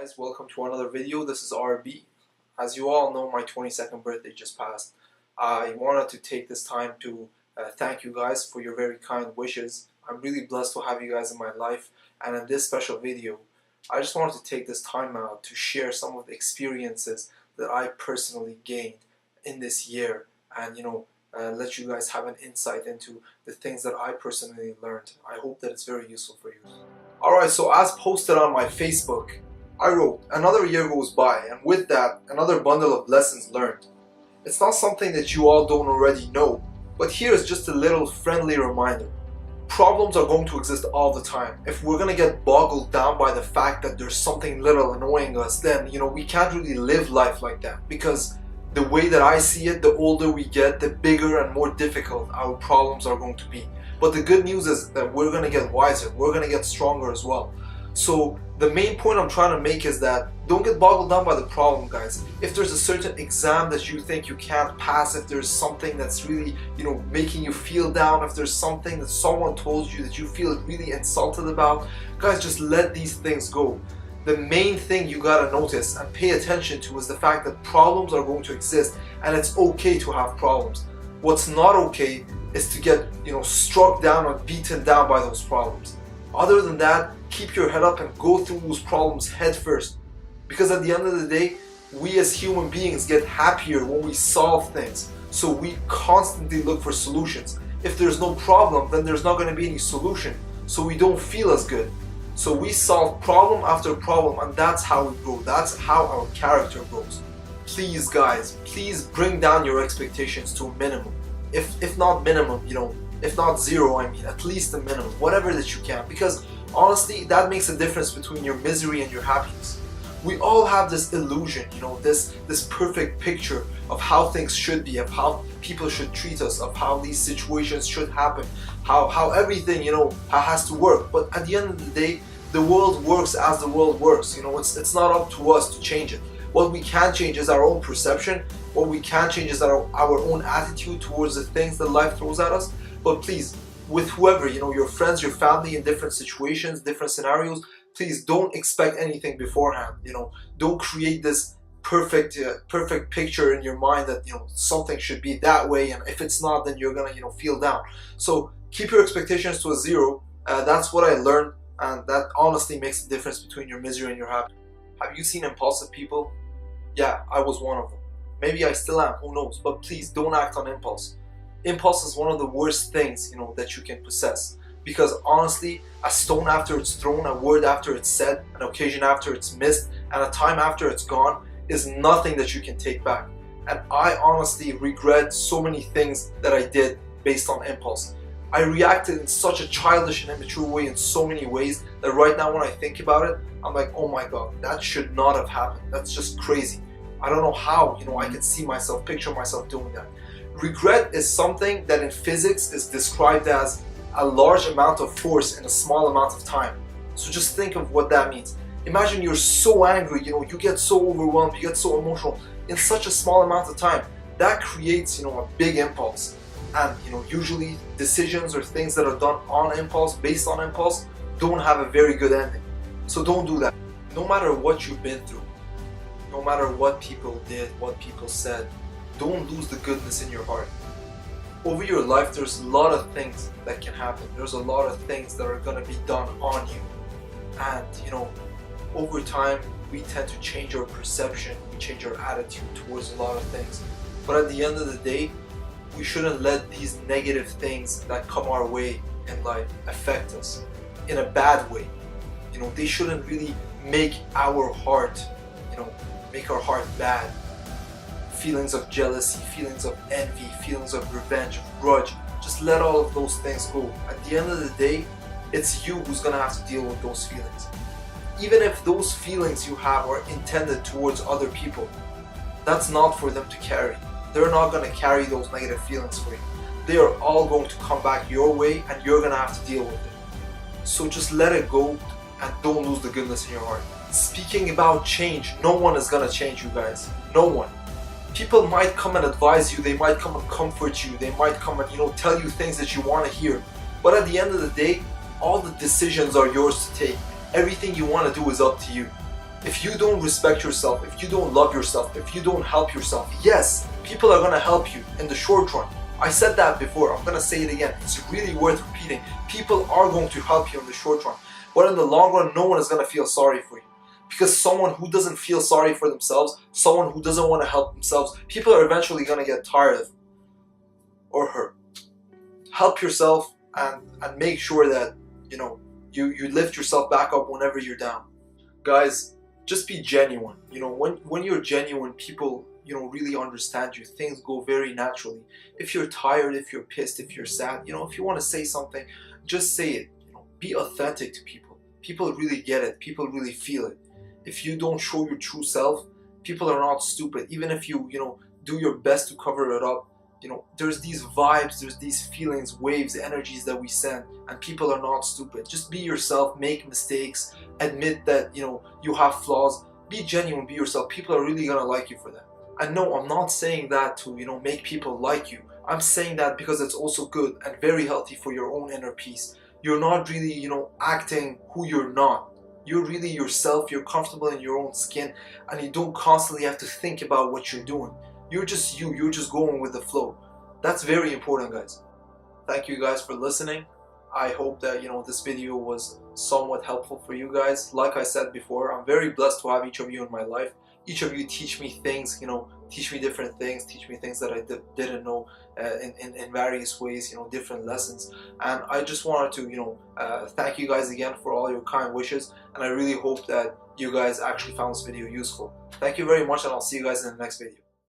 guys, welcome to another video. This is RB. As you all know, my 22nd birthday just passed. I wanted to take this time to thank you guys for your very kind wishes. I'm really blessed to have you guys in my life, and in this special video I just wanted to take this time out to share some of the experiences that I personally gained in this year, and let you guys have an insight into the things that I personally learned. I hope that it's very useful for you. Alright, so as posted on my Facebook, I wrote, another year goes by, and with that, another bundle of lessons learned. It's not something that you all don't already know, but here's just a little friendly reminder. Problems are going to exist all the time. If we're going to get boggled down by the fact that there's something little annoying us, then, we can't really live life like that, because the way that I see it, the older we get, the bigger and more difficult our problems are going to be. But the good news is that we're going to get wiser, we're going to get stronger as well. So the main point I'm trying to make is that don't get boggled down by the problem, guys. If there's a certain exam that you think you can't pass, if there's something that's really, making you feel down, if there's something that someone told you that you feel really insulted about, guys, just let these things go. The main thing you gotta notice and pay attention to is the fact that problems are going to exist, and it's okay to have problems. What's not okay is to get, struck down or beaten down by those problems. Other than that, keep your head up and go through those problems head first. Because at the end of the day, we as human beings get happier when we solve things. So we constantly look for solutions. If there's no problem, then there's not going to be any solution. So we don't feel as good. So we solve problem after problem, and that's how we grow. That's how our character grows. Please, guys, please bring down your expectations to a minimum. If not minimum, if not zero, at least a minimum, whatever that you can, because honestly, that makes a difference between your misery and your happiness. We all have this illusion, this perfect picture of how things should be, of how people should treat us, of how these situations should happen, how everything, has to work. But at the end of the day, the world works as the world works. It's not up to us to change it. What we can change is our own perception. What we can change is our own attitude towards the things that life throws at us. But please, with whoever, your friends, your family, in different situations, different scenarios, please don't expect anything beforehand. Don't create this perfect picture in your mind that, something should be that way, and if it's not, then you're gonna, feel down. So keep your expectations to a zero. That's what I learned, and that honestly makes the difference between your misery and your happiness. Have you seen impulsive people? Yeah, I was one of them. Maybe I still am, who knows? But please don't act on impulse. Impulse is one of the worst things, that you can possess. Because honestly, a stone after it's thrown, a word after it's said, an occasion after it's missed, and a time after it's gone is nothing that you can take back. And I honestly regret so many things that I did based on impulse. I reacted in such a childish and immature way in so many ways that right now when I think about it, I'm like, oh my god, that should not have happened. That's just crazy. I don't know how, I could see myself, picture myself doing that. Regret is something that in physics is described as a large amount of force in a small amount of time. So just think of what that means. Imagine you're so angry, you get so overwhelmed, you get so emotional in such a small amount of time. That creates, a big impulse. And, usually decisions or things that are done on impulse, based on impulse, don't have a very good ending. So don't do that. No matter what you've been through, no matter what people did, what people said, don't lose the goodness in your heart. Over your life, there's a lot of things that can happen. There's a lot of things that are going to be done on you. And, over time, we tend to change our perception, we change our attitude towards a lot of things. But at the end of the day, we shouldn't let these negative things that come our way in life affect us in a bad way. They shouldn't really make our heart, make our heart bad. Feelings of jealousy, feelings of envy, feelings of revenge, of grudge, just let all of those things go. At the end of the day, it's you who's gonna have to deal with those feelings. Even if those feelings you have are intended towards other people, that's not for them to carry. They're not gonna carry those negative feelings for you. They are all going to come back your way, and you're gonna have to deal with it. So just let it go and don't lose the goodness in your heart. Speaking about change, no one is gonna change you guys. No one. People might come and advise you, they might come and comfort you, they might come and tell you things that you want to hear. But at the end of the day, all the decisions are yours to take. Everything you want to do is up to you. If you don't respect yourself, if you don't love yourself, if you don't help yourself, yes, people are gonna help you in the short run. I said that before, I'm gonna say it again. It's really worth repeating. People are going to help you in the short run, but in the long run, no one is gonna feel sorry for you. Because someone who doesn't feel sorry for themselves, someone who doesn't want to help themselves, people are eventually gonna get tired of or hurt. Help yourself and make sure that you lift yourself back up whenever you're down. Guys, just be genuine. When you're genuine, people really understand you. Things go very naturally. If you're tired, if you're pissed, if you're sad, if you want to say something, just say it. Be authentic to people. People really get it. People really feel it. If you don't show your true self, people are not stupid. Even if you do your best to cover it up, there's these vibes, there's these feelings, waves, energies that we send, and people are not stupid. Just be yourself, make mistakes, admit that you have flaws, be genuine, be yourself. People are really gonna like you for that. And no, I'm not saying that to make people like you. I'm saying that because it's also good and very healthy for your own inner peace. You're not really acting who you're not. You're really yourself, you're comfortable in your own skin, and you don't constantly have to think about what you're doing. You're just you're just going with the flow. That's very important, guys. Thank you guys for listening. I hope that this video was somewhat helpful for you guys. Like I said before, I'm very blessed to have each of you in my life. Each of you teach me things, teach me different things, teach me things that I didn't know in various ways, different lessons. And I just wanted to, thank you guys again for all your kind wishes. And I really hope that you guys actually found this video useful. Thank you very much, and I'll see you guys in the next video.